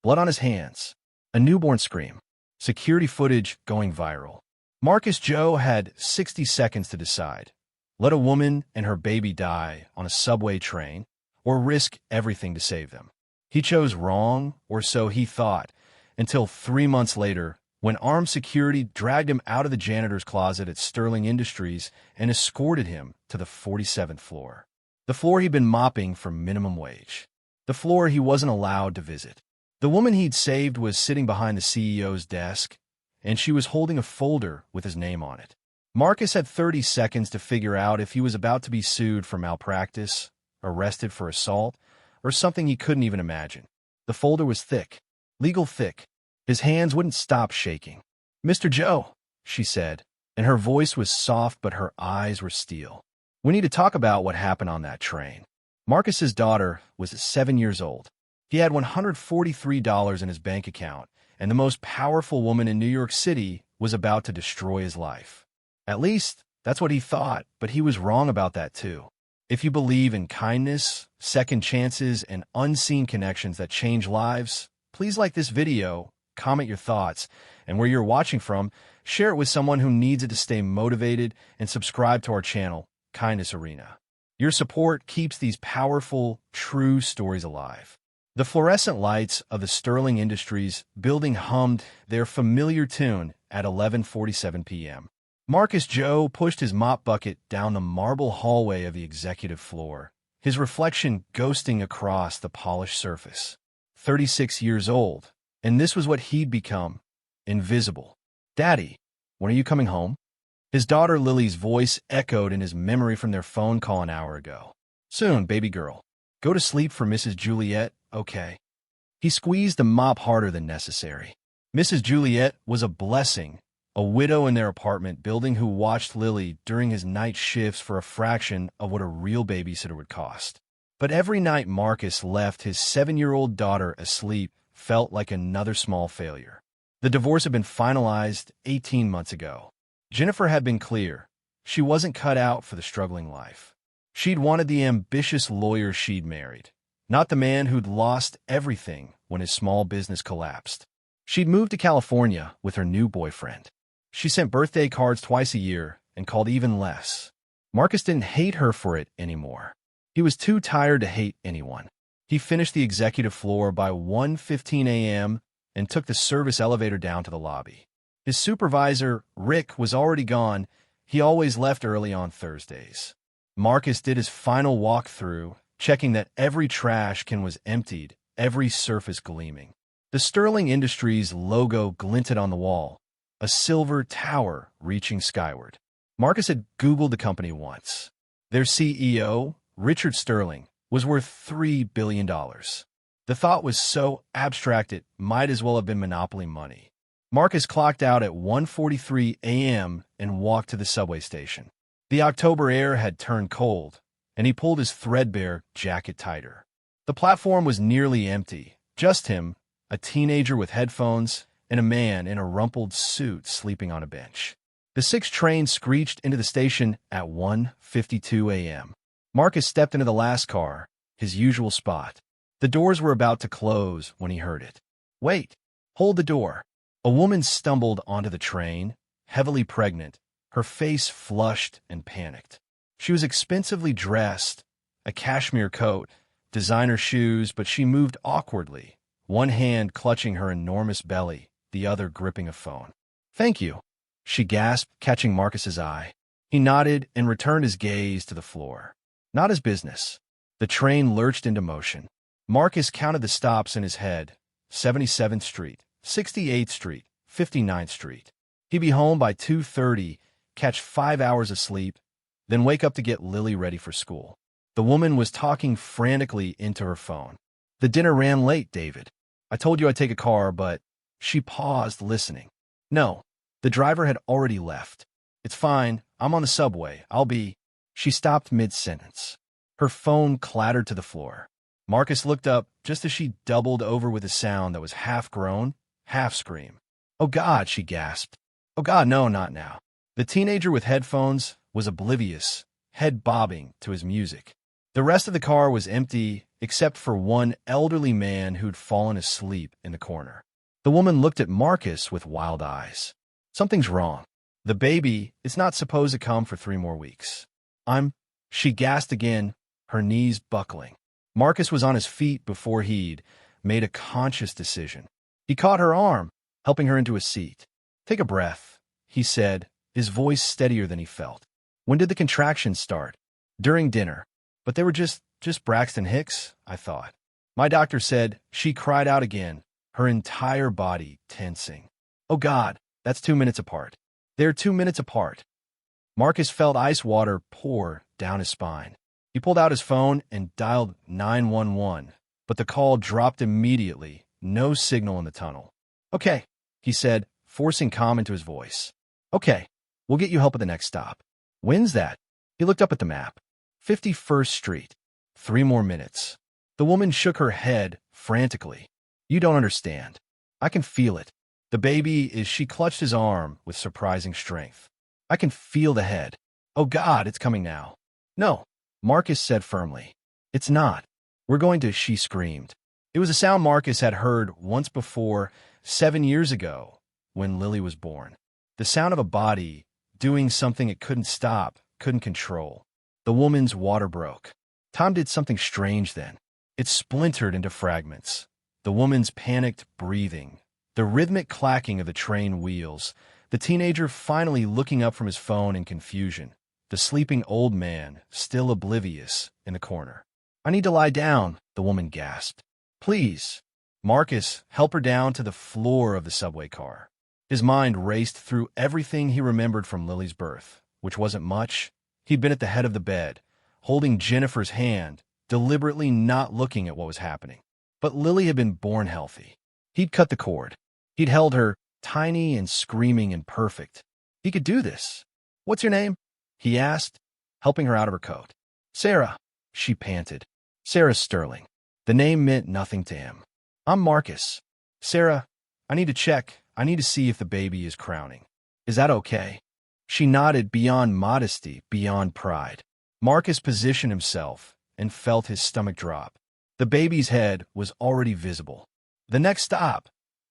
blood on his hands, a newborn scream, security footage going viral. Marcus Joe had 60 seconds to decide. Let a woman and her baby die on a subway train, or risk everything to save them. He chose wrong, or so he thought, until 3 months later, when armed security dragged him out of the janitor's closet at Sterling Industries and escorted him to the 47th floor. The floor he'd been mopping for minimum wage. The floor he wasn't allowed to visit. The woman he'd saved was sitting behind the CEO's desk, and she was holding a folder with his name on it. Marcus had 30 seconds to figure out if he was about to be sued for malpractice, arrested for assault, or something he couldn't even imagine. The folder was thick, legal thick. His hands wouldn't stop shaking. "Mr. Joe," she said, and her voice was soft but her eyes were steel. "We need to talk about what happened on that train." Marcus's daughter was 7 years old. He had $143 in his bank account, and the most powerful woman in New York City was about to destroy his life. At least, that's what he thought, but he was wrong about that too. If you believe in kindness, second chances, and unseen connections that change lives, please like this video, comment your thoughts, and where you're watching from, share it with someone who needs it to stay motivated, and subscribe to our channel, Kindness Arena. Your support keeps these powerful, true stories alive. The fluorescent lights of the Sterling Industries building hummed their familiar tune at 11:47 p.m. Marcus Joe pushed his mop bucket down the marble hallway of the executive floor, his reflection ghosting across the polished surface. 36 years old, and this was what he'd become, invisible. "Daddy, when are you coming home?" His daughter Lily's voice echoed in his memory from their phone call an hour ago. "Soon, baby girl. Go to sleep for Mrs. Juliet, okay?" He squeezed the mop harder than necessary. Mrs. Juliet was a blessing, a widow in their apartment building who watched Lily during his night shifts for a fraction of what a real babysitter would cost. But every night Marcus left his 7-year-old daughter asleep felt like another small failure. The divorce had been finalized 18 months ago. Jennifer had been clear. She wasn't cut out for the struggling life. She'd wanted the ambitious lawyer she'd married, not the man who'd lost everything when his small business collapsed. She'd moved to California with her new boyfriend. She sent birthday cards twice a year and called even less. Marcus didn't hate her for it anymore. He was too tired to hate anyone. He finished the executive floor by 1:15 a.m. and took the service elevator down to the lobby. His supervisor, Rick, was already gone. He always left early on Thursdays. Marcus did his final walkthrough, checking that every trash can was emptied, every surface gleaming. The Sterling Industries logo glinted on the wall, a silver tower reaching skyward. Marcus had Googled the company once. Their CEO, Richard Sterling, was worth $3 billion. The thought was so abstract it might as well have been Monopoly money. Marcus clocked out at 1:43 a.m. and walked to the subway station. The October air had turned cold, and he pulled his threadbare jacket tighter. The platform was nearly empty, just him, a teenager with headphones, and a man in a rumpled suit sleeping on a bench. The 6 train screeched into the station at 1:52 a.m. Marcus stepped into the last car, his usual spot. The doors were about to close when he heard it. "Wait, hold the door." A woman stumbled onto the train, heavily pregnant, her face flushed and panicked. She was expensively dressed, a cashmere coat, designer shoes, but she moved awkwardly, one hand clutching her enormous belly, the other gripping a phone. "Thank you," she gasped, catching Marcus's eye. He nodded and returned his gaze to the floor. Not his business. The train lurched into motion. Marcus counted the stops in his head: 77th Street, 68th Street, 59th Street. He'd be home by 2:30, catch 5 hours of sleep, then wake up to get Lily ready for school. The woman was talking frantically into her phone. "The dinner ran late, David. I told you I'd take a car, but..." She paused, listening. "No, the driver had already left. It's fine. I'm on the subway. I'll be..." She stopped mid-sentence. Her phone clattered to the floor. Marcus looked up just as she doubled over with a sound that was half groan, half scream. "Oh God," she gasped. "Oh God, no, not now." The teenager with headphones was oblivious, head bobbing to his music. The rest of the car was empty, except for one elderly man who'd fallen asleep in the corner. The woman looked at Marcus with wild eyes. Something's wrong. The baby is not supposed to come for 3 more weeks. She gasped again, her knees buckling. Marcus was on his feet before he'd made a conscious decision. He caught her arm, helping her into a seat. Take a breath, he said, his voice steadier than he felt. When did the contractions start? During dinner. But they were just Braxton Hicks, I thought. My doctor said. She cried out again, her entire body tensing. Oh God, that's 2 minutes apart. They're 2 minutes apart. Marcus felt ice water pour down his spine. He pulled out his phone and dialed 911, but the call dropped immediately, no signal in the tunnel. Okay, he said, forcing calm into his voice. Okay, we'll get you help at the next stop. When's that? He looked up at the map. 51st Street. 3 more minutes. The woman shook her head frantically. You don't understand. I can feel it. The baby is. She clutched his arm with surprising strength. I can feel the head. Oh God, it's coming now. No, Marcus said firmly. It's not. We're going to, she screamed. It was a sound Marcus had heard once before, 7 years ago, when Lily was born. The sound of a body doing something it couldn't stop, couldn't control. The woman's water broke. Tom did something strange then. It splintered into fragments. The woman's panicked breathing, the rhythmic clacking of the train wheels, the teenager finally looking up from his phone in confusion, the sleeping old man still oblivious in the corner. I need to lie down, the woman gasped. Please. Marcus helped her down to the floor of the subway car. His mind raced through everything he remembered from Lily's birth, which wasn't much. He'd been at the head of the bed, holding Jennifer's hand, deliberately not looking at what was happening. But Lily had been born healthy. He'd cut the cord. He'd held her, tiny and screaming and perfect. He could do this. What's your name? He asked, helping her out of her coat. Sarah, she panted. Sarah Sterling. The name meant nothing to him. I'm Marcus. Sarah, I need to check. I need to see if the baby is crowning. Is that okay? She nodded, beyond modesty, beyond pride. Marcus positioned himself and felt his stomach drop. The baby's head was already visible. The next stop,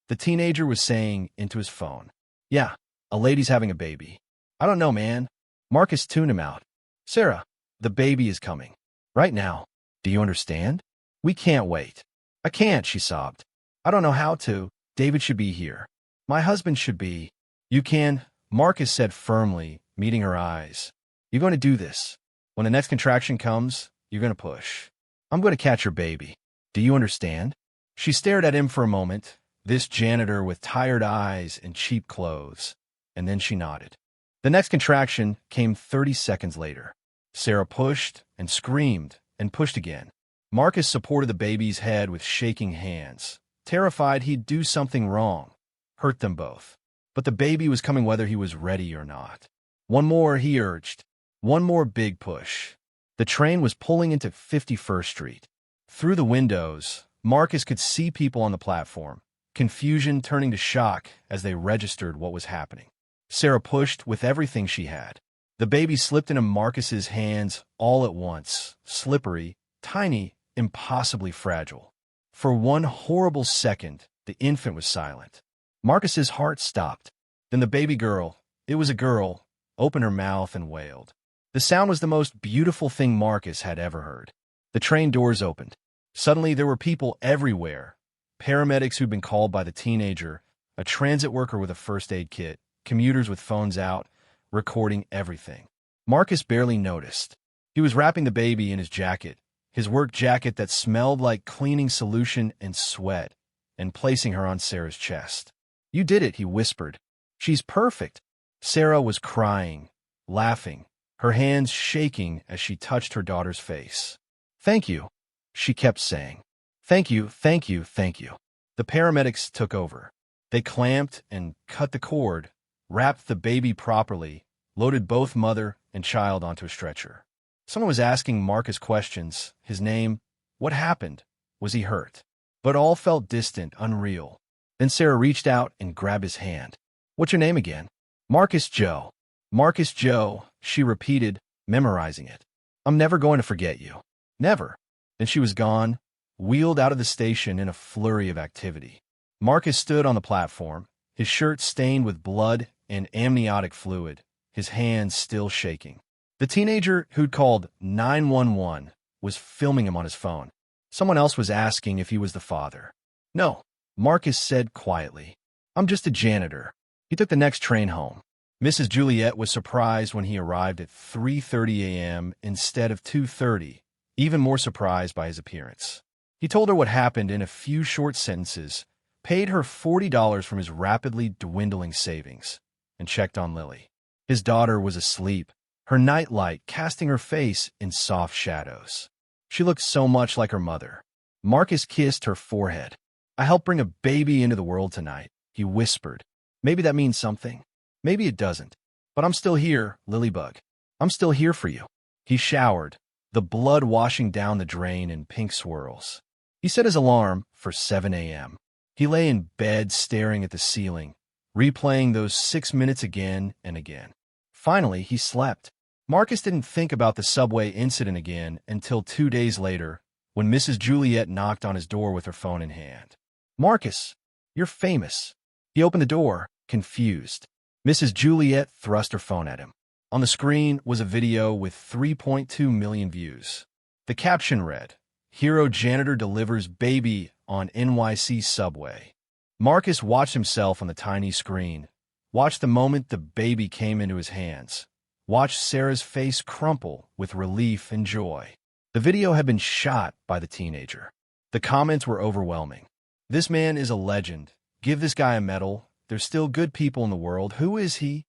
the teenager was saying into his phone. Yeah, a lady's having a baby. I don't know, man. Marcus tuned him out. Sarah, the baby is coming. Right now. Do you understand? We can't wait. I can't, she sobbed. I don't know how to. David should be here. My husband should be. You can, Marcus said firmly, meeting her eyes. You're going to do this. When the next contraction comes, you're going to push. I'm going to catch your baby. Do you understand? She stared at him for a moment, this janitor with tired eyes and cheap clothes, and then she nodded. The next contraction came 30 seconds later. Sarah pushed and screamed and pushed again. Marcus supported the baby's head with shaking hands, terrified he'd do something wrong, hurt them both. But the baby was coming whether he was ready or not. One more, he urged. One more big push. The train was pulling into 51st Street. Through the windows, Marcus could see people on the platform, confusion turning to shock as they registered what was happening. Sarah pushed with everything she had. The baby slipped into Marcus's hands all at once, slippery, tiny, impossibly fragile. For one horrible second, the infant was silent. Marcus's heart stopped. Then the baby girl, it was a girl, opened her mouth and wailed. The sound was the most beautiful thing Marcus had ever heard. The train doors opened. Suddenly there were people everywhere. Paramedics who'd been called by the teenager, a transit worker with a first aid kit, commuters with phones out, recording everything. Marcus barely noticed. He was wrapping the baby in his jacket, his work jacket that smelled like cleaning solution and sweat, and placing her on Sarah's chest. You did it, he whispered. She's perfect. Sarah was crying, laughing, her hands shaking as she touched her daughter's face. Thank you, she kept saying. Thank you, thank you, thank you. The paramedics took over. They clamped and cut the cord, wrapped the baby properly, loaded both mother and child onto a stretcher. Someone was asking Marcus questions. His name, what happened? Was he hurt? But all felt distant, unreal. Then Sarah reached out and grabbed his hand. What's your name again? Marcus Joe. Marcus Joe, she repeated, memorizing it. I'm never going to forget you. Never. Then she was gone, wheeled out of the station in a flurry of activity. Marcus stood on the platform, his shirt stained with blood and amniotic fluid, his hands still shaking. The teenager who'd called 911 was filming him on his phone. Someone else was asking if he was the father. "No," Marcus said quietly. "I'm just a janitor." He took the next train home. Mrs. Juliet was surprised when he arrived at 3:30 a.m. instead of 2:30, even more surprised by his appearance. He told her what happened in a few short sentences, paid her $40 from his rapidly dwindling savings, and checked on Lily. His daughter was asleep, her nightlight casting her face in soft shadows. She looked so much like her mother. Marcus kissed her forehead. "I helped bring a baby into the world tonight," he whispered. "Maybe that means something. Maybe it doesn't. But I'm still here, Lilybug. I'm still here for you." He showered, the blood washing down the drain in pink swirls. He set his alarm for 7 a.m. He lay in bed staring at the ceiling, replaying those 6 minutes again and again. Finally, he slept. Marcus didn't think about the subway incident again until 2 days later, when Mrs. Juliet knocked on his door with her phone in hand. "Marcus, you're famous." He opened the door, confused. Mrs. Juliet thrust her phone at him. On the screen was a video with 3.2 million views. The caption read, "Hero janitor delivers baby on NYC subway." Marcus watched himself on the tiny screen, watched the moment the baby came into his hands, watched Sarah's face crumple with relief and joy. The video had been shot by the teenager. The comments were overwhelming. "This man is a legend. Give this guy a medal. There's still good people in the world. Who is he?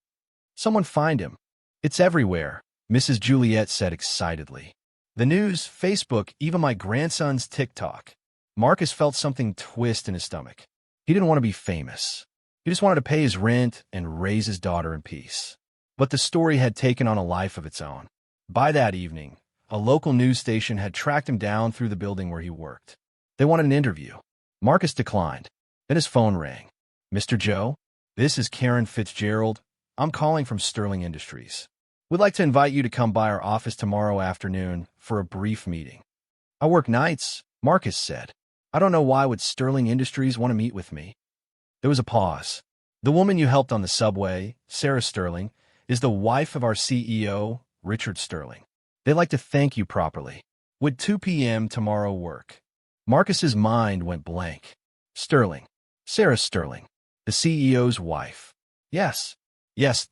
Someone find him." "It's everywhere," Mrs. Juliet said excitedly. "The news, Facebook, even my grandson's TikTok." Marcus felt something twist in his stomach. He didn't want to be famous. He just wanted to pay his rent and raise his daughter in peace. But the story had taken on a life of its own. By that evening, a local news station had tracked him down through the building where he worked. They wanted an interview. Marcus declined. Then his phone rang. "Mr. Joe, this is Karen Fitzgerald. I'm calling from Sterling Industries. We'd like to invite you to come by our office tomorrow afternoon for a brief meeting." "I work nights," Marcus said. "I don't know why would Sterling Industries want to meet with me." There was a pause. "The woman you helped on the subway, Sarah Sterling, is the wife of our CEO, Richard Sterling. They'd like to thank you properly. Would 2 p.m. tomorrow work?" Marcus's mind went blank. Sterling. Sarah Sterling. The CEO's wife. Yes,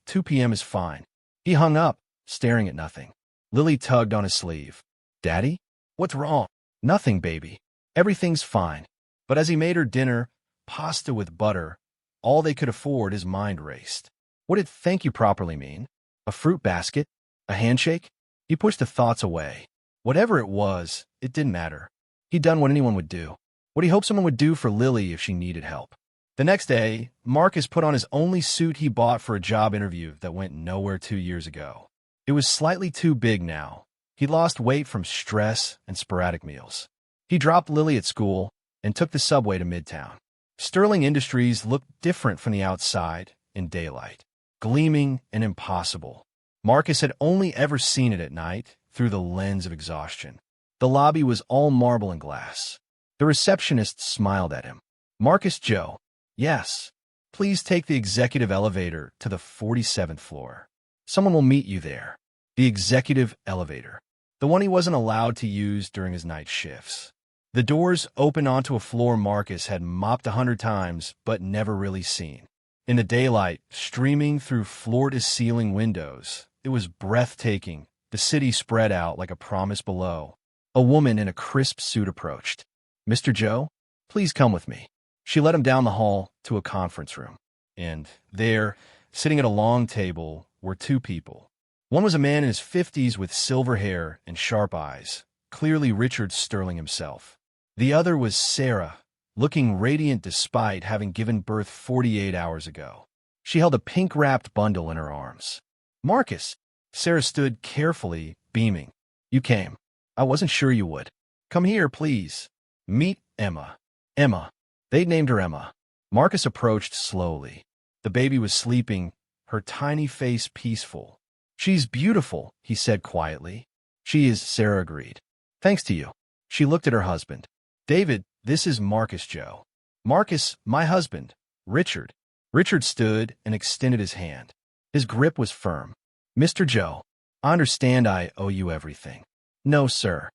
2 p.m. is fine." He hung up, staring at nothing. Lily tugged on his sleeve. "Daddy? What's wrong?" "Nothing, baby. Everything's fine." But as he made her dinner, pasta with butter, all they could afford, his mind raced. What did "thank you properly" mean? A fruit basket? A handshake? He pushed the thoughts away. Whatever it was, it didn't matter. He'd done what anyone would do. What he hoped someone would do for Lily if she needed help. The next day, Marcus put on his only suit he bought for a job interview that went nowhere 2 years ago. It was slightly too big now. He lost weight from stress and sporadic meals. He dropped Lily at school and took the subway to Midtown. Sterling Industries looked different from the outside in daylight, gleaming and impossible. Marcus had only ever seen it at night through the lens of exhaustion. The lobby was all marble and glass. The receptionist smiled at him. "Marcus Joe. Yes. Please take the executive elevator to the 47th floor. Someone will meet you there." The executive elevator. The one he wasn't allowed to use during his night shifts. The doors opened onto a floor Marcus had mopped 100 times but never really seen. In the daylight, streaming through floor-to-ceiling windows, it was breathtaking, the city spread out like a promise below. A woman in a crisp suit approached. "Mr. Joe, please come with me." She led him down the hall to a conference room. And there, sitting at a long table, were 2 people. One was a man in his 50s with silver hair and sharp eyes, clearly Richard Sterling himself. The other was Sarah, looking radiant despite having given birth 48 hours ago. She held a pink-wrapped bundle in her arms. "Marcus." Sarah stood carefully, beaming. "You came. I wasn't sure you would. Come here, please. Meet Emma." Emma. They'd named her Emma. Marcus approached slowly. The baby was sleeping, her tiny face peaceful. "She's beautiful," he said quietly. "She is," Sarah agreed. "Thanks to you." She looked at her husband. David, this is Marcus Joe. Marcus, my husband. Richard. Richard stood and extended his hand. His grip was firm. Mr. Joe, I understand I owe you everything. No, sir.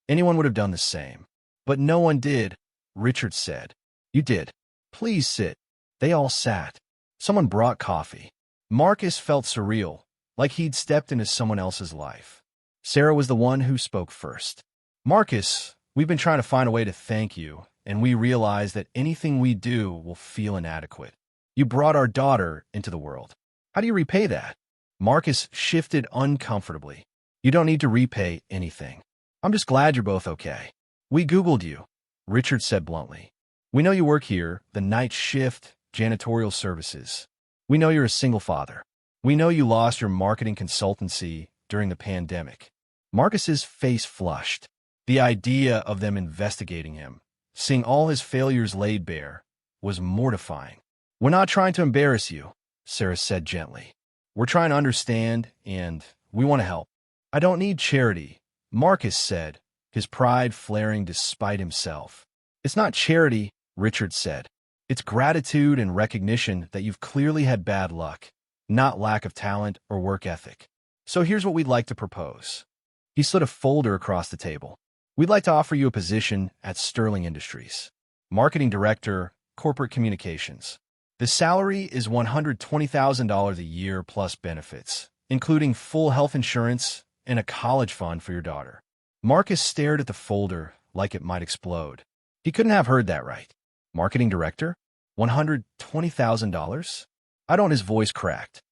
Anyone would have done the same. But no one did, Richard said. You did. Please sit. They all sat. Someone brought coffee. Marcus felt surreal, like he'd stepped into someone else's life. Sarah was the one who spoke first. Marcus, we've been trying to find a way to thank you, and we realize that anything we do will feel inadequate. You brought our daughter into the world. How do you repay that? Marcus shifted uncomfortably. You don't need to repay anything. I'm just glad you're both okay. We Googled you, Richard said bluntly. We know you work here, the night shift, janitorial services. We know you're a single father. We know you lost your marketing consultancy during the pandemic. Marcus's face flushed. The idea of them investigating him, seeing all his failures laid bare, was mortifying. We're not trying to embarrass you, Sarah said gently. We're trying to understand, and we want to help. I don't need charity, Marcus said, his pride flaring despite himself. It's not charity, Richard said. It's gratitude and recognition that you've clearly had bad luck, not lack of talent or work ethic. So here's what we'd like to propose. He slid a folder across the table. We'd like to offer you a position at Sterling Industries, Marketing Director, Corporate Communications. The salary is $120,000 a year plus benefits, including full health insurance and a college fund for your daughter. Marcus stared at the folder like it might explode. He couldn't have heard that right. Marketing Director? $120,000? His voice cracked.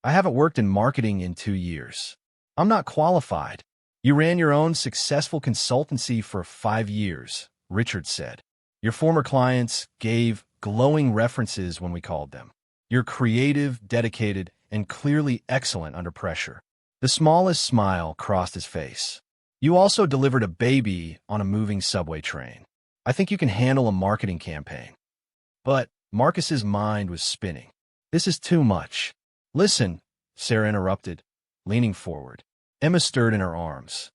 I haven't worked in marketing in 2 years. I'm not qualified. You ran your own successful consultancy for 5 years, Richard said. Your former clients gave glowing references when we called them. You're creative, dedicated, and clearly excellent under pressure. The smallest smile crossed his face. You also delivered a baby on a moving subway train. I think you can handle a marketing campaign. But Marcus's mind was spinning. This is too much. Listen, Sarah interrupted, leaning forward. Emma stirred in her arms.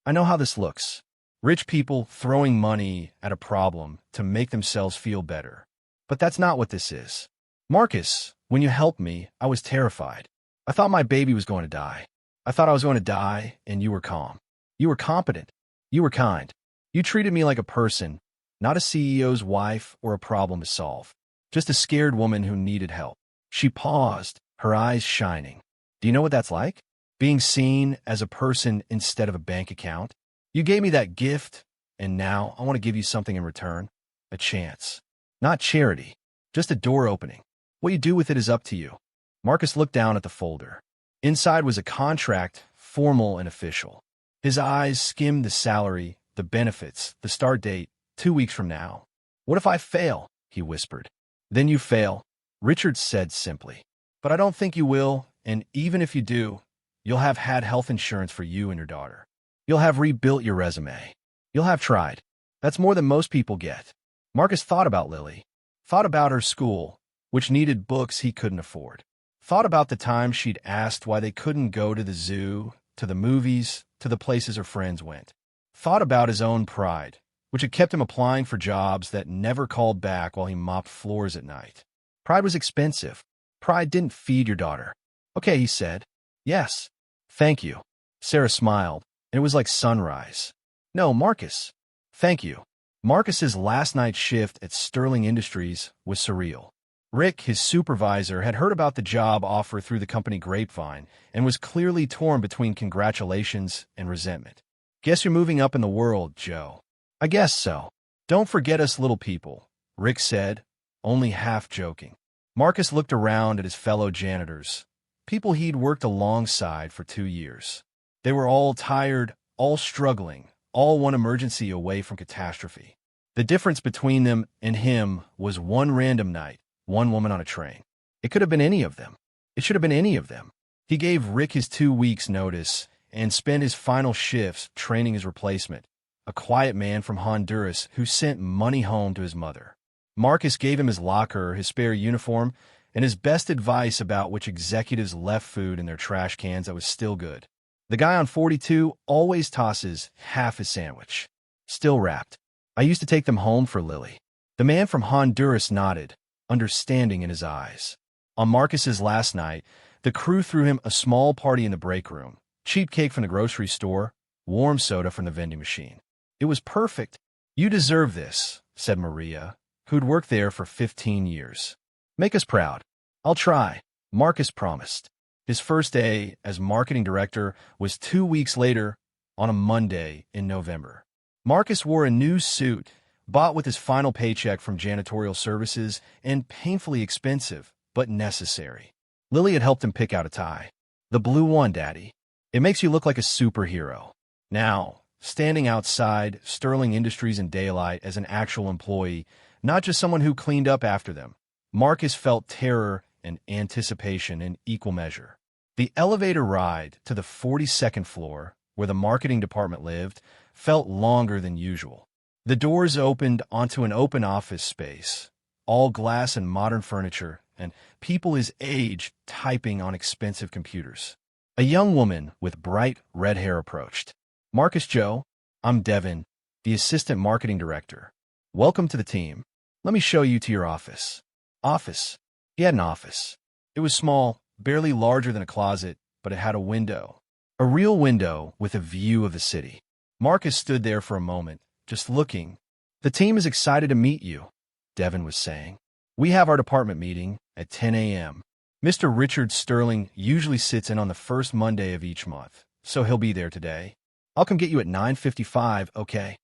I know how this looks. Rich people throwing money at a problem to make themselves feel better. But that's not what this is. Marcus, when you helped me, I was terrified. I thought my baby was going to die. I thought I was going to die, and you were calm. You were competent. You were kind. You treated me like a person, not a CEO's wife or a problem to solve. Just a scared woman who needed help. She paused, her eyes shining. Do you know what that's like? Being seen as a person instead of a bank account? You gave me that gift, and now I want to give you something in return. A chance. Not charity. Just a door opening. What you do with it is up to you. Marcus looked down at the folder. Inside was a contract, formal and official. His eyes skimmed the salary, the benefits, the start date, 2 weeks from now. What if I fail? He whispered. Then you fail, Richard said simply. But I don't think you will, and even if you do, you'll have had health insurance for you and your daughter. You'll have rebuilt your resume. You'll have tried. That's more than most people get. Marcus thought about Lily. Thought about her school, which needed books he couldn't afford. Thought about the time she'd asked why they couldn't go to the zoo, to the movies, to the places her friends went. Thought about his own pride, which had kept him applying for jobs that never called back while he mopped floors at night. Pride was expensive. Pride didn't feed your daughter. Okay, he said. Yes. Thank you. Sarah smiled, and it was like sunrise. No, Marcus. Thank you. Marcus's last night's shift at Sterling Industries was surreal. Rick, his supervisor, had heard about the job offer through the company grapevine and was clearly torn between congratulations and resentment. Guess you're moving up in the world, Joe. I guess so. Don't forget us little people, Rick said, only half joking. Marcus looked around at his fellow janitors, people he'd worked alongside for 2 years. They were all tired, all struggling, all one emergency away from catastrophe. The difference between them and him was one random night, one woman on a train. It could have been any of them. It should have been any of them. He gave Rick his 2 weeks' notice and spent his final shifts training his replacement, a quiet man from Honduras who sent money home to his mother. Marcus gave him his locker, his spare uniform, and his best advice about which executives left food in their trash cans that was still good. The guy on 42 always tosses half his sandwich. Still wrapped. I used to take them home for Lily. The man from Honduras nodded, understanding in his eyes. On Marcus's last night, the crew threw him a small party in the break room, cheap cake from the grocery store, warm soda from the vending machine. It was perfect. You deserve this, said Maria, who'd worked there for 15 years. Make us proud. I'll try, Marcus promised. His first day as marketing director was 2 weeks later, on a Monday in November. Marcus wore a new suit, bought with his final paycheck from janitorial services, and painfully expensive, but necessary. Lily had helped him pick out a tie. The blue one, Daddy. It makes you look like a superhero. Now, standing outside Sterling Industries in daylight as an actual employee, not just someone who cleaned up after them, Marcus felt terror and anticipation in equal measure. The elevator ride to the 42nd floor, where the marketing department lived, felt longer than usual. The doors opened onto an open office space, all glass and modern furniture, and people his age typing on expensive computers. A young woman with bright red hair approached. Marcus Joe, I'm Devin, the assistant marketing director. Welcome to the team. Let me show you to your office. Office. He had an office. It was small, barely larger than a closet, but it had a window. A real window with a view of the city. Marcus stood there for a moment, just looking. The team is excited to meet you, Devin was saying. We have our department meeting at 10 a.m. Mr. Richard Sterling usually sits in on the first Monday of each month, so he'll be there today. I'll come get you at 9:55, okay?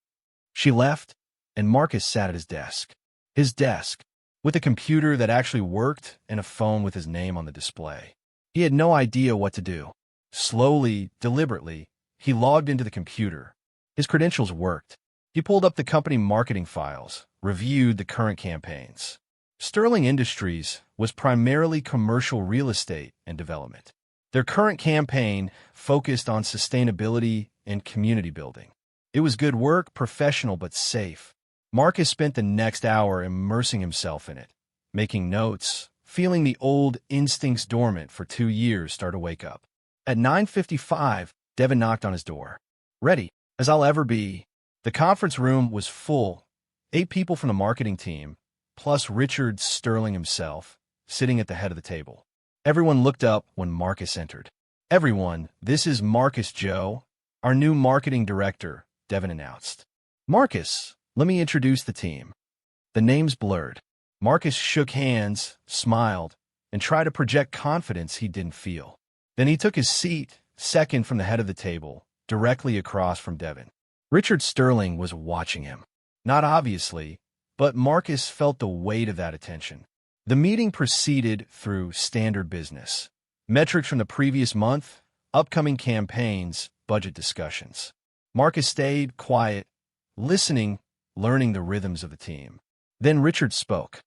She left, and Marcus sat at his desk. His desk, with a computer that actually worked and a phone with his name on the display. He had no idea what to do. Slowly, deliberately, he logged into the computer. His credentials worked. He pulled up the company marketing files, reviewed the current campaigns. Sterling Industries was primarily commercial real estate and development. Their current campaign focused on sustainability and community building. It was good work, professional but safe. Marcus spent the next hour immersing himself in it, making notes, feeling the old instincts dormant for 2 years start to wake up. At 9:55, Devin knocked on his door. Ready, as I'll ever be. The conference room was full, 8 people from the marketing team, plus Richard Sterling himself, sitting at the head of the table. Everyone looked up when Marcus entered. Everyone, this is Marcus Joe, our new marketing director, Devin announced. Marcus, let me introduce the team. The names blurred. Marcus shook hands, smiled, and tried to project confidence he didn't feel. Then he took his seat, second from the head of the table, directly across from Devin. Richard Sterling was watching him. Not obviously, but Marcus felt the weight of that attention. The meeting proceeded through standard business. Metrics from the previous month, upcoming campaigns, budget discussions. Marcus stayed quiet, listening, learning the rhythms of the team. Then Richard spoke.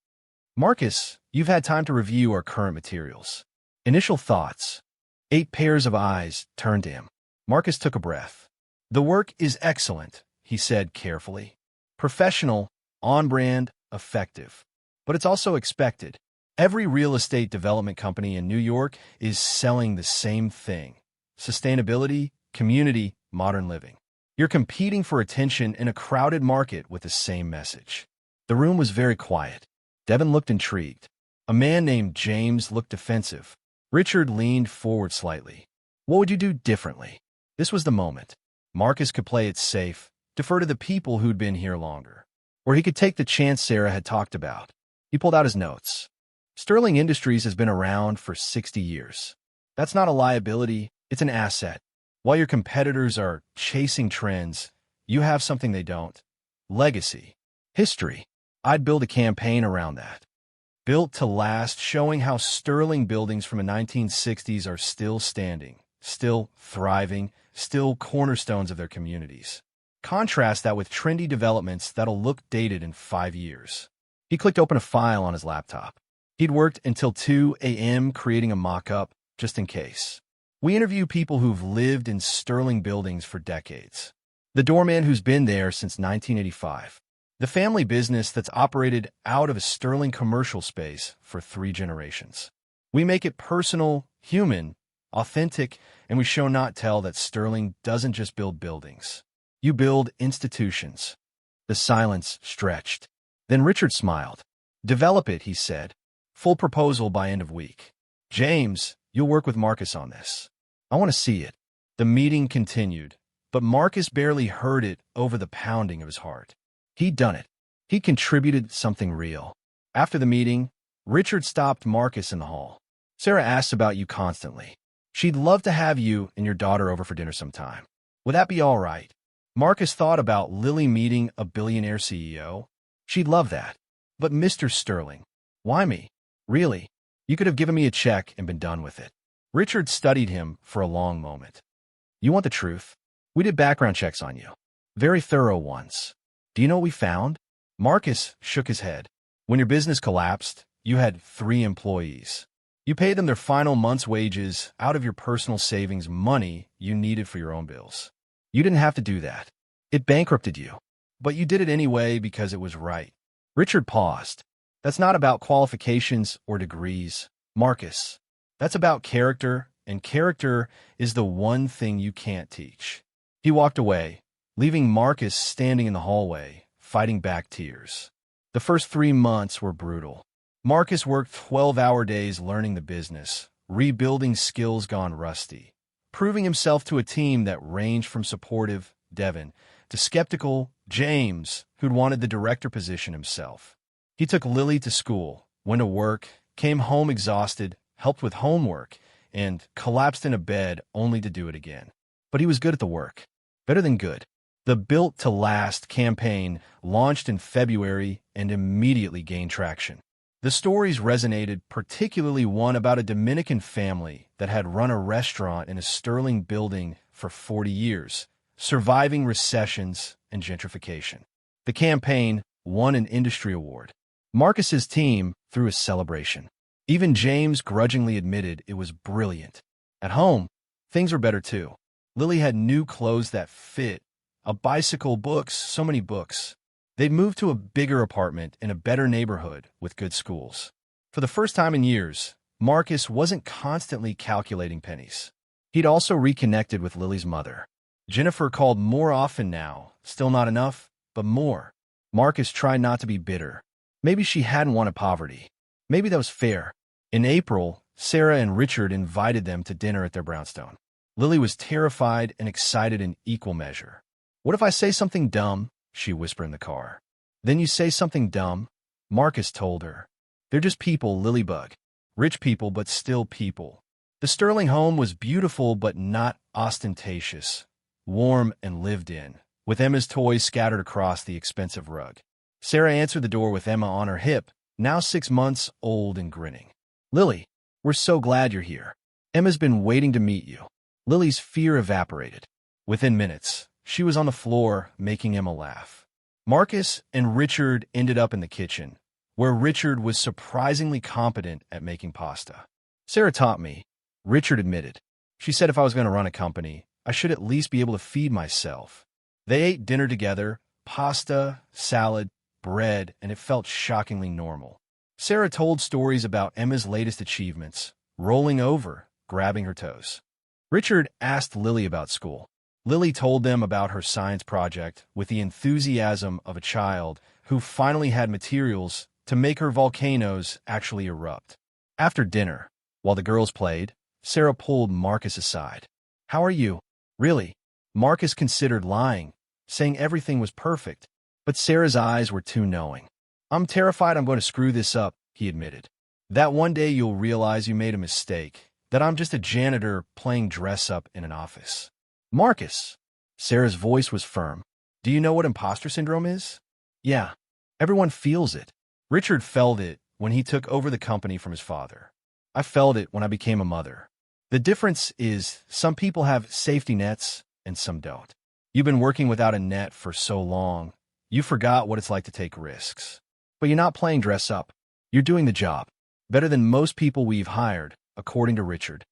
Marcus, you've had time to review our current materials. Initial thoughts. 8 pairs of eyes turned to him. Marcus took a breath. The work is excellent, he said carefully. Professional, on-brand, effective. But it's also expected. Every real estate development company in New York is selling the same thing. Sustainability, community, modern living. You're competing for attention in a crowded market with the same message. The room was very quiet. Devin looked intrigued. A man named James looked defensive. Richard leaned forward slightly. What would you do differently? This was the moment. Marcus could play it safe, defer to the people who'd been here longer. Or he could take the chance Sarah had talked about. He pulled out his notes. Sterling Industries has been around for 60 years. That's not a liability, it's an asset. While your competitors are chasing trends, you have something they don't. Legacy. History. I'd build a campaign around that. Built to last, showing how Sterling buildings from the 1960s are still standing, still thriving, still cornerstones of their communities. Contrast that with trendy developments that'll look dated in 5 years. He clicked open a file on his laptop. He'd worked until 2 a.m. creating a mock-up, just in case. We interview people who've lived in Sterling buildings for decades. The doorman who's been there since 1985. The family business that's operated out of a Sterling commercial space for 3 generations. We make it personal, human, authentic, and we show not tell that Sterling doesn't just build buildings. You build institutions. The silence stretched. Then Richard smiled. Develop it, he said. Full proposal by end of week. James, you'll work with Marcus on this. I want to see it. The meeting continued, but Marcus barely heard it over the pounding of his heart. He'd done it. He contributed something real. After the meeting, Richard stopped Marcus in the hall. Sarah asks about you constantly. She'd love to have you and your daughter over for dinner sometime. Would that be all right? Marcus thought about Lily meeting a billionaire CEO. She'd love that. But Mr. Sterling, why me? Really? You could have given me a check and been done with it. Richard studied him for a long moment. You want the truth? We did background checks on you. Very thorough ones. Do you know what we found? Marcus shook his head. When your business collapsed, you had 3 employees. You paid them their final month's wages out of your personal savings money you needed for your own bills. You didn't have to do that. It bankrupted you. But you did it anyway because it was right. Richard paused. That's not about qualifications or degrees, Marcus. That's about character, and character is the one thing you can't teach. He walked away, leaving Marcus standing in the hallway, fighting back tears. The first 3 months were brutal. Marcus worked 12-hour days learning the business, rebuilding skills gone rusty, proving himself to a team that ranged from supportive, Devin, to skeptical, James, who'd wanted the director position himself. He took Lily to school, went to work, came home exhausted, helped with homework, and collapsed in a bed only to do it again. But he was good at the work. Better than good. The Built to Last campaign launched in February and immediately gained traction. The stories resonated, particularly one about a Dominican family that had run a restaurant in a Sterling building for 40 years, surviving recessions and gentrification. The campaign won an industry award. Marcus's team threw a celebration. Even James grudgingly admitted it was brilliant. At home, things were better too. Lily had new clothes that fit, a bicycle, books, so many books. They'd moved to a bigger apartment in a better neighborhood with good schools. For the first time in years, Marcus wasn't constantly calculating pennies. He'd also reconnected with Lily's mother. Jennifer called more often now, still not enough, but more. Marcus tried not to be bitter. Maybe she hadn't wanted poverty. Maybe that was fair. In April, Sarah and Richard invited them to dinner at their brownstone. Lily was terrified and excited in equal measure. What if I say something dumb? She whispered in the car. Then you say something dumb? Marcus told her. They're just people, Lilybug. Rich people, but still people. The Sterling home was beautiful but not ostentatious, warm and lived in, with Emma's toys scattered across the expensive rug. Sarah answered the door with Emma on her hip, now 6 months old and grinning. Lily, we're so glad you're here. Emma's been waiting to meet you. Lily's fear evaporated. Within minutes, she was on the floor, making Emma laugh. Marcus and Richard ended up in the kitchen, where Richard was surprisingly competent at making pasta. Sarah taught me, Richard admitted. She said if I was going to run a company, I should at least be able to feed myself. They ate dinner together, pasta, salad, bread, and it felt shockingly normal. Sarah told stories about Emma's latest achievements, rolling over, grabbing her toes. Richard asked Lily about school. Lily told them about her science project with the enthusiasm of a child who finally had materials to make her volcanoes actually erupt. After dinner, while the girls played, Sarah pulled Marcus aside. How are you? Really? Marcus considered lying, saying everything was perfect, but Sarah's eyes were too knowing. I'm terrified I'm going to screw this up, he admitted. That one day you'll realize you made a mistake, that I'm just a janitor playing dress-up in an office. Marcus! Sarah's voice was firm. Do you know what imposter syndrome is? Yeah. Everyone feels it. Richard felt it when he took over the company from his father. I felt it when I became a mother. The difference is some people have safety nets and some don't. You've been working without a net for so long, you forgot what it's like to take risks. But you're not playing dress-up. You're doing the job. Better than most people we've hired, according to Richard.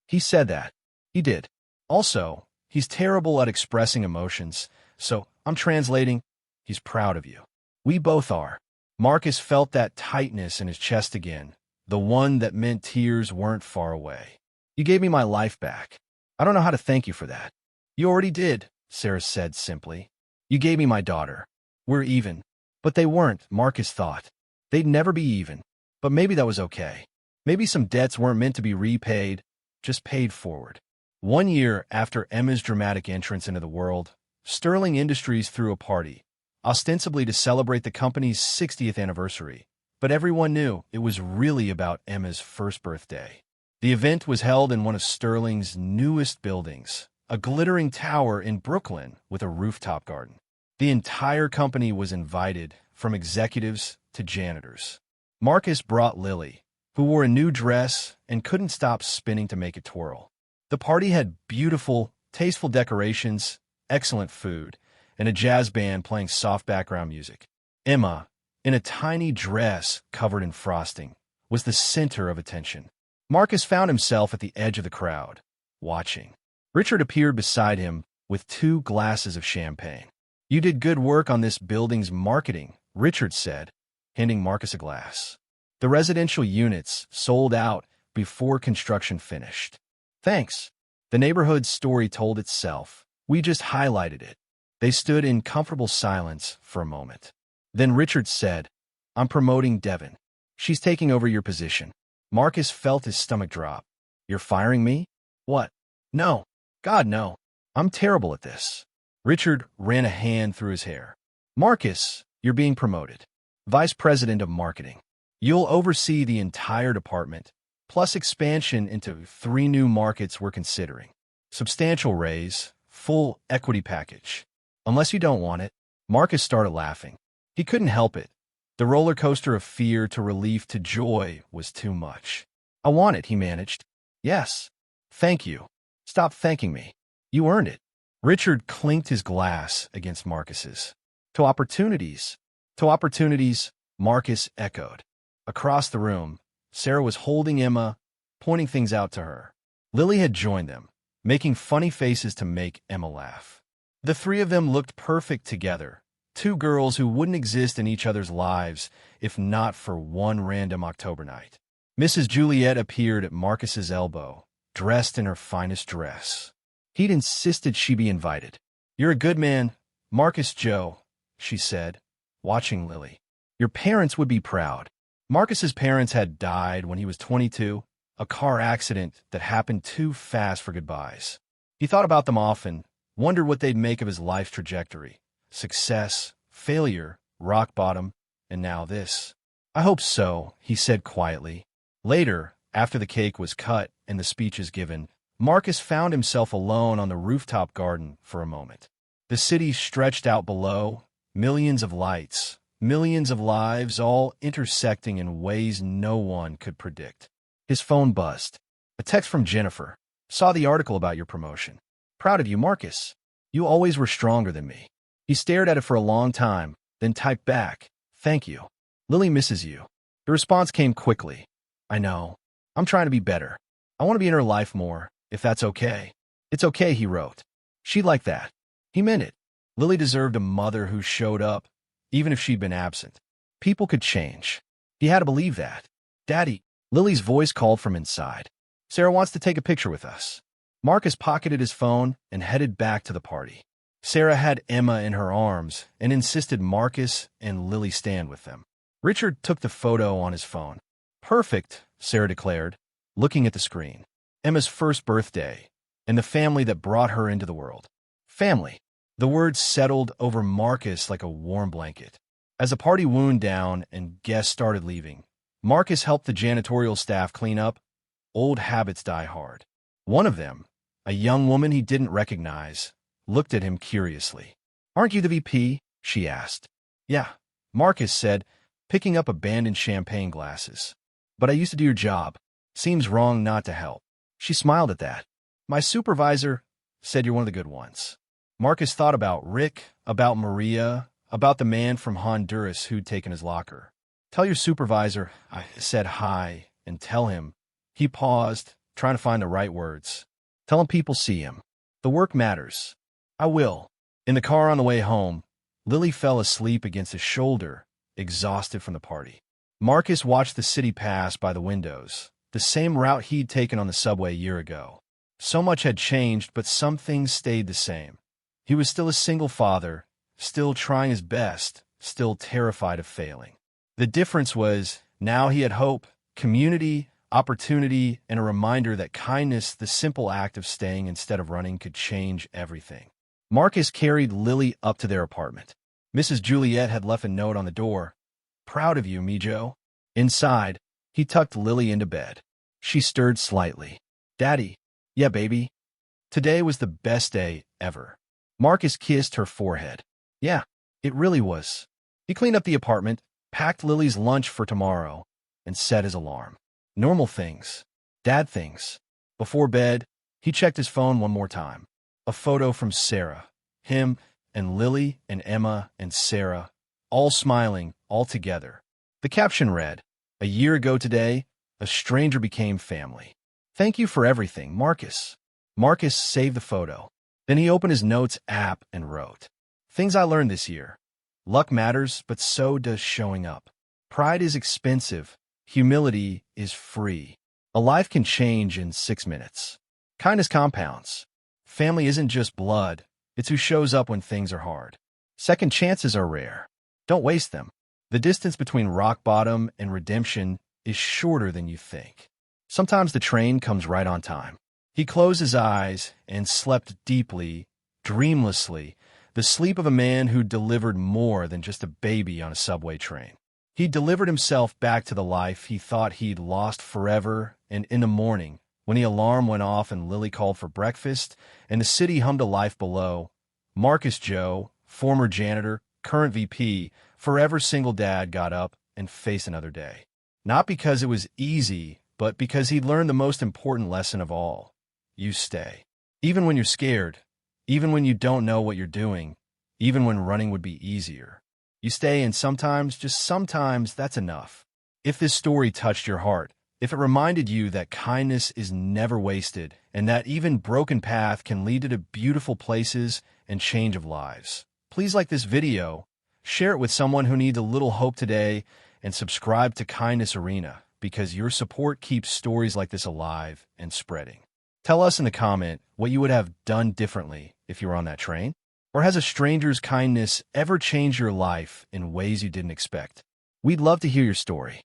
He said that. He did. Also, he's terrible at expressing emotions, so I'm translating, he's proud of you. We both are. Marcus felt that tightness in his chest again, the one that meant tears weren't far away. You gave me my life back. I don't know how to thank you for that. You already did, Sarah said simply. You gave me my daughter. We're even. But they weren't, Marcus thought. They'd never be even. But maybe that was okay. Maybe some debts weren't meant to be repaid, just paid forward. 1 year after Emma's dramatic entrance into the world, Sterling Industries threw a party, ostensibly to celebrate the company's 60th anniversary. But everyone knew it was really about Emma's first birthday. The event was held in one of Sterling's newest buildings, a glittering tower in Brooklyn with a rooftop garden. The entire company was invited, from executives to janitors. Marcus brought Lily, who wore a new dress and couldn't stop spinning to make it twirl. The party had beautiful, tasteful decorations, excellent food, and a jazz band playing soft background music. Emma, in a tiny dress covered in frosting, was the center of attention. Marcus found himself at the edge of the crowd, watching. Richard appeared beside him with 2 glasses of champagne. You did good work on this building's marketing, Richard said, handing Marcus a glass. The residential units sold out before construction finished. Thanks. The neighborhood's story told itself. We just highlighted it. They stood in comfortable silence for a moment. Then Richard said, I'm promoting Devon. She's taking over your position. Marcus felt his stomach drop. You're firing me? What? No. God, no. I'm terrible at this. Richard ran a hand through his hair. Marcus, you're being promoted. Vice President of Marketing. You'll oversee the entire department, plus expansion into 3 new markets we're considering. Substantial raise, full equity package. Unless you don't want it. Marcus started laughing. He couldn't help it. The roller coaster of fear to relief to joy was too much. I want it, he managed. Yes. Thank you. Stop thanking me. You earned it. Richard clinked his glass against Marcus's. To opportunities. To opportunities, Marcus echoed. Across the room, Sarah was holding Emma, pointing things out to her. Lily had joined them, making funny faces to make Emma laugh. The 3 of them looked perfect together. 2 girls who wouldn't exist in each other's lives if not for one random October night. Mrs. Juliet appeared at Marcus's elbow, dressed in her finest dress. He'd insisted she be invited. You're a good man, Marcus Joe, she said, watching Lily. Your parents would be proud. Marcus's parents had died when he was 22, a car accident that happened too fast for goodbyes. He thought about them often, wondered what they'd make of his life trajectory. Success, failure, rock bottom, and now this. I hope so, he said quietly. Later, after the cake was cut and the speeches given, Marcus found himself alone on the rooftop garden for a moment. The city stretched out below, millions of lights, millions of lives, all intersecting in ways no one could predict. His phone buzzed. A text from Jennifer. Saw the article about your promotion. Proud of you, Marcus. You always were stronger than me. He stared at it for a long time, then typed back, thank you. Lily misses you. The response came quickly. I know. I'm trying to be better. I want to be in her life more, if that's okay. It's okay, he wrote. She'd like that. He meant it. Lily deserved a mother who showed up, even if she'd been absent. People could change. He had to believe that. Daddy, Lily's voice called from inside. Sarah wants to take a picture with us. Marcus pocketed his phone and headed back to the party. Sarah had Emma in her arms and insisted Marcus and Lily stand with them. Richard took the photo on his phone. Perfect, Sarah declared, looking at the screen. Emma's first birthday, and the family that brought her into the world. Family. The word settled over Marcus like a warm blanket. As the party wound down and guests started leaving, Marcus helped the janitorial staff clean up. Old habits die hard. One of them, a young woman he didn't recognize, looked at him curiously. Aren't you the VP? She asked. Yeah, Marcus said, picking up abandoned champagne glasses. But I used to do your job. Seems wrong not to help. She smiled at that. My supervisor said you're one of the good ones. Marcus thought about Rick, about Maria, about the man from Honduras who'd taken his locker. Tell your supervisor I said hi and tell him. He paused, trying to find the right words. Tell him people see him. The work matters. I will. In the car on the way home, Lily fell asleep against his shoulder, exhausted from the party. Marcus watched the city pass by the windows, the same route he'd taken on the subway a year ago. So much had changed, but some things stayed the same. He was still a single father, still trying his best, still terrified of failing. The difference was, now he had hope, community, opportunity, and a reminder that kindness, the simple act of staying instead of running, could change everything. Marcus carried Lily up to their apartment. Mrs. Juliet had left a note on the door. "Proud of you, me, Joe." Inside, he tucked Lily into bed. She stirred slightly. "Daddy." "Yeah, baby." Today was the best day ever. Marcus kissed her forehead. "Yeah, it really was." He cleaned up the apartment, packed Lily's lunch for tomorrow, and set his alarm. Normal things. Dad things. Before bed, he checked his phone one more time. A photo from Sarah. Him and Lily and Emma and Sarah, all smiling, all together. The caption read, "A year ago today, a stranger became family. Thank you for everything, Marcus." Marcus saved the photo. Then he opened his notes app and wrote, "Things I learned this year. Luck matters, but so does showing up. Pride is expensive. Humility is free. A life can change in 6 minutes. Kindness compounds. Family isn't just blood. It's who shows up when things are hard. Second chances are rare. Don't waste them. The distance between rock bottom and redemption is shorter than you think. Sometimes the train comes right on time." He closed his eyes and slept deeply, dreamlessly, the sleep of a man who delivered more than just a baby on a subway train. He delivered himself back to the life he thought he'd lost forever, and in the morning, when the alarm went off and Lily called for breakfast and the city hummed a life below, Marcus Joe, former janitor, current VP, forever single dad, got up and faced another day. Not because it was easy, but because he'd learned the most important lesson of all. You stay. Even when you're scared, even when you don't know what you're doing, even when running would be easier. You stay, and sometimes, just sometimes, that's enough. If this story touched your heart, if it reminded you that kindness is never wasted, and that even broken path can lead to beautiful places and change of lives, please like this video, share it with someone who needs a little hope today, and subscribe to Kindness Arena, because your support keeps stories like this alive and spreading. Tell us in the comment what you would have done differently if you were on that train. Or has a stranger's kindness ever changed your life in ways you didn't expect? We'd love to hear your story.